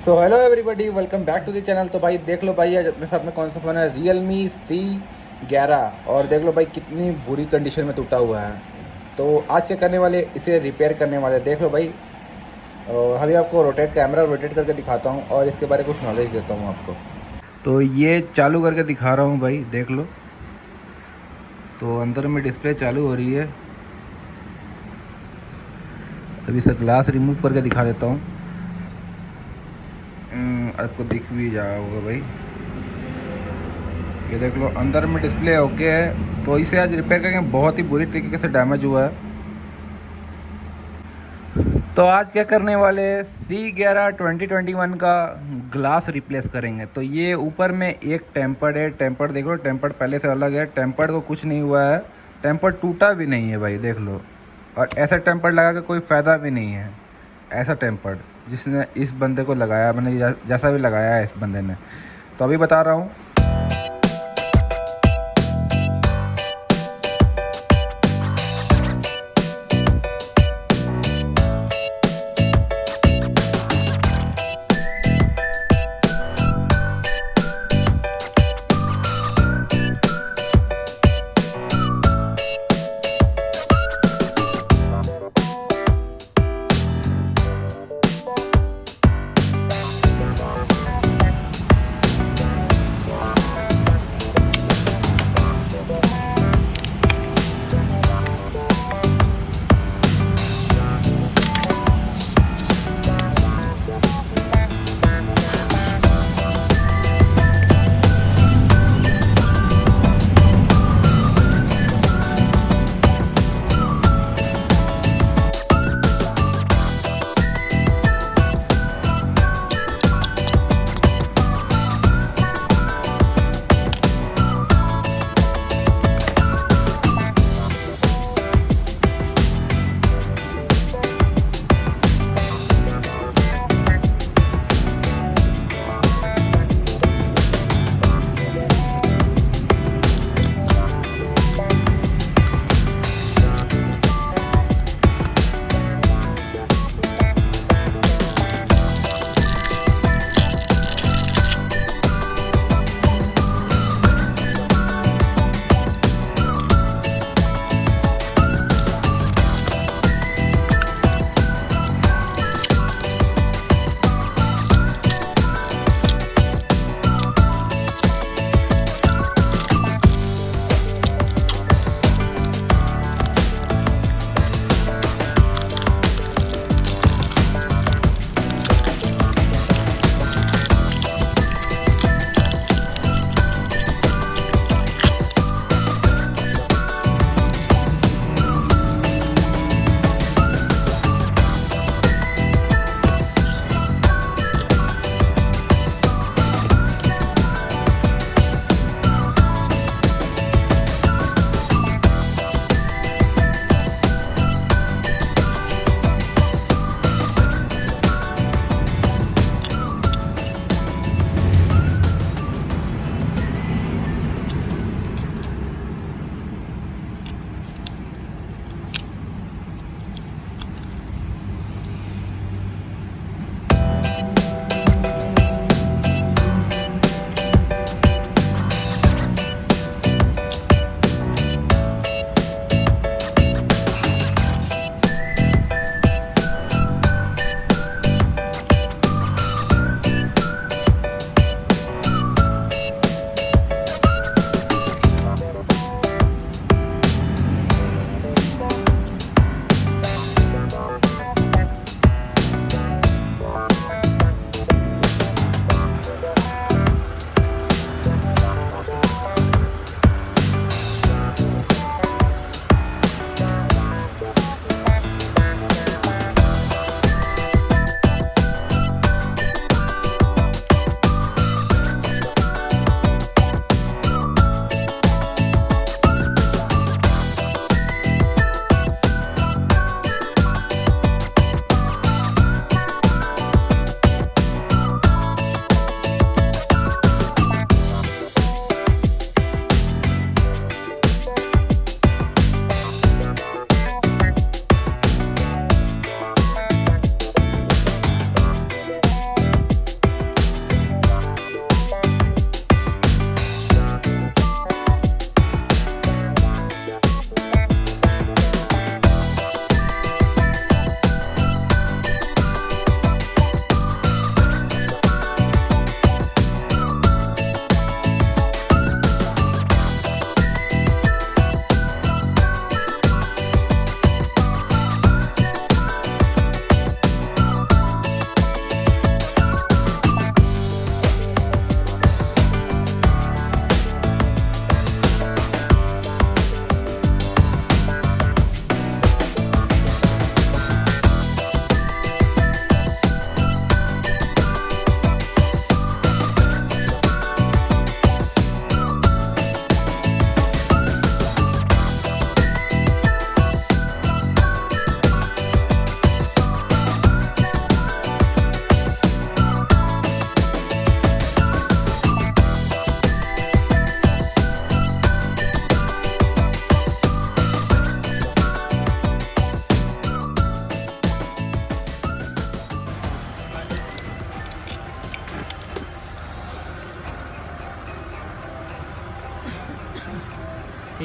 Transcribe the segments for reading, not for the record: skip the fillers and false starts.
So hello everybody, welcome back to the channel. तो भाई देख लो भाई, आज अपने साथ में कौन सा फ़ोन है, Realme C11। और देख लो भाई कितनी बुरी कंडीशन में टूटा हुआ है। तो आज क्या करने वाले, इसे रिपेयर करने वाले। देख लो भाई, और अभी आपको कैमरा रोटेट करके दिखाता हूँ और इसके बारे में कुछ नॉलेज देता हूँ आपको। तो ये चालू करके दिखा रहा हूँ भाई, देख लो। तो अंदर में डिस्प्ले चालू हो रही है। अभी से ग्लास रिमूव करके दिखा देता हूँ, आपको दिख भी जाएगा होगा भाई। ये देख लो, अंदर में डिस्प्ले ओके है। तो इसे आज रिपेयर करेंगे, बहुत ही बुरी तरीके से डैमेज हुआ है। तो आज क्या करने वाले, C11 2021 का ग्लास रिप्लेस करेंगे। तो ये ऊपर में एक टेम्पर्ड है, टेम्पर्ड देख लो, टेम्पर्ड पहले से अलग है। टेम्पर्ड को कुछ नहीं हुआ है, टेम्पर्ड टूटा भी नहीं है भाई, देख लो। और ऐसा टेम्पर्ड लगा के कोई फ़ायदा भी नहीं है। ऐसा टेम्पर्ड जिसने इस बंदे को लगाया, मैंने जैसा भी लगाया है इस बंदे ने। तो अभी बता रहा हूँ।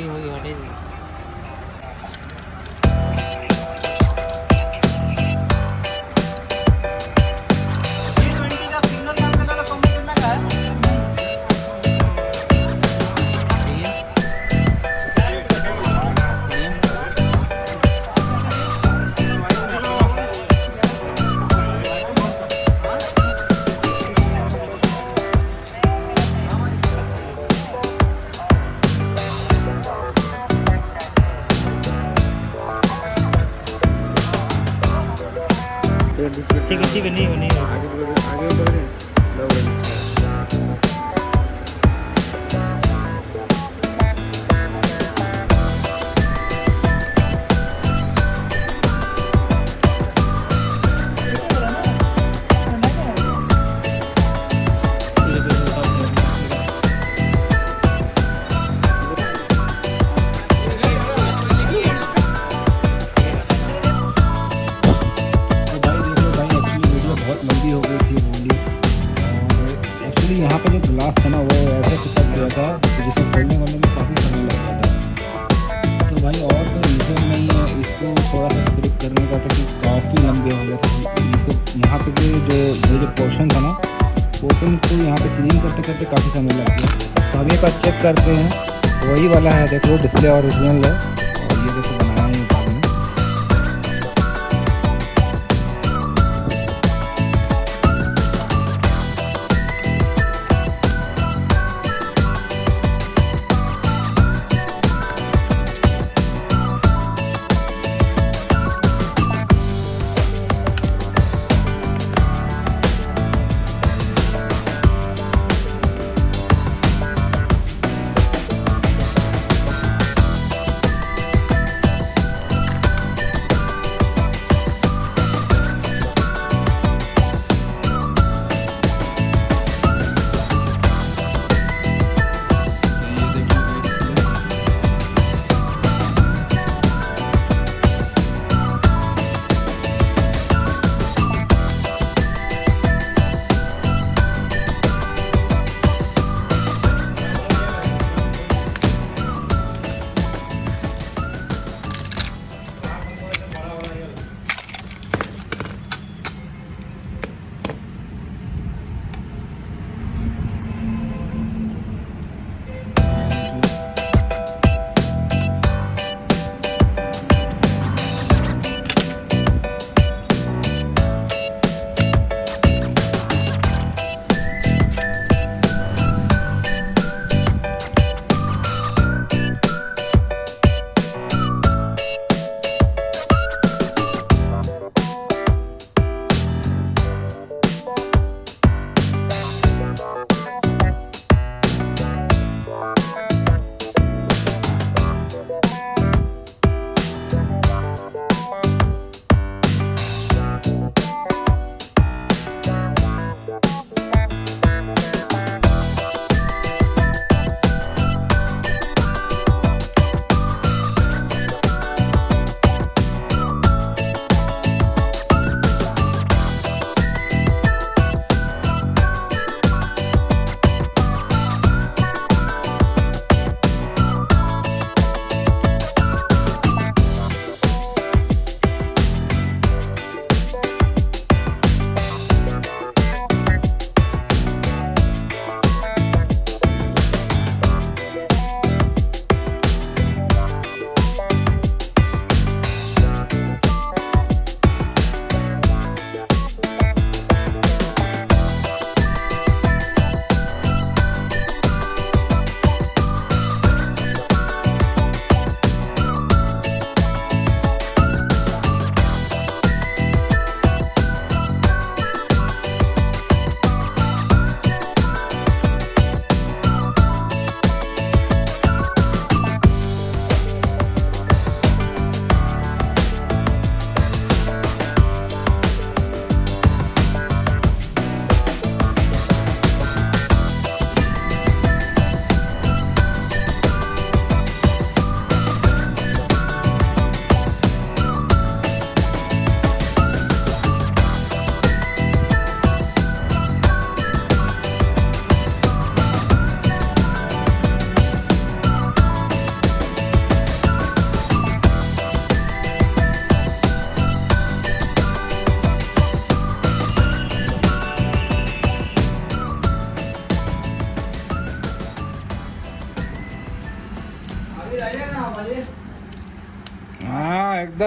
ठीक होगी हटे दी ठीक है नहीं बनी आगे बढ़ रहे लंबी हो गई थी बोली। और एक्चुअली यहाँ पे जो ग्लास था ना वो ऐसे चिपक गया था जिसे खोलने वोलने में काफ़ी समय लग रहा था। तो भाई और कोई रीज़न नहीं है इसको थोड़ा सा स्क्रिप करने का था कि काफ़ी लंबे हो गए थे इसे। यहाँ पे जो ये जो पोर्शन था ना पोर्शन को यहाँ पे क्लीन करते करते काफ़ी समय लग गया। तो हम एक बार चेक करते हैं वही वाला है। देखो डिस्प्ले ओरिजिनल है और ये देखो बनाया है बाद में।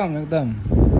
एकदम एकदम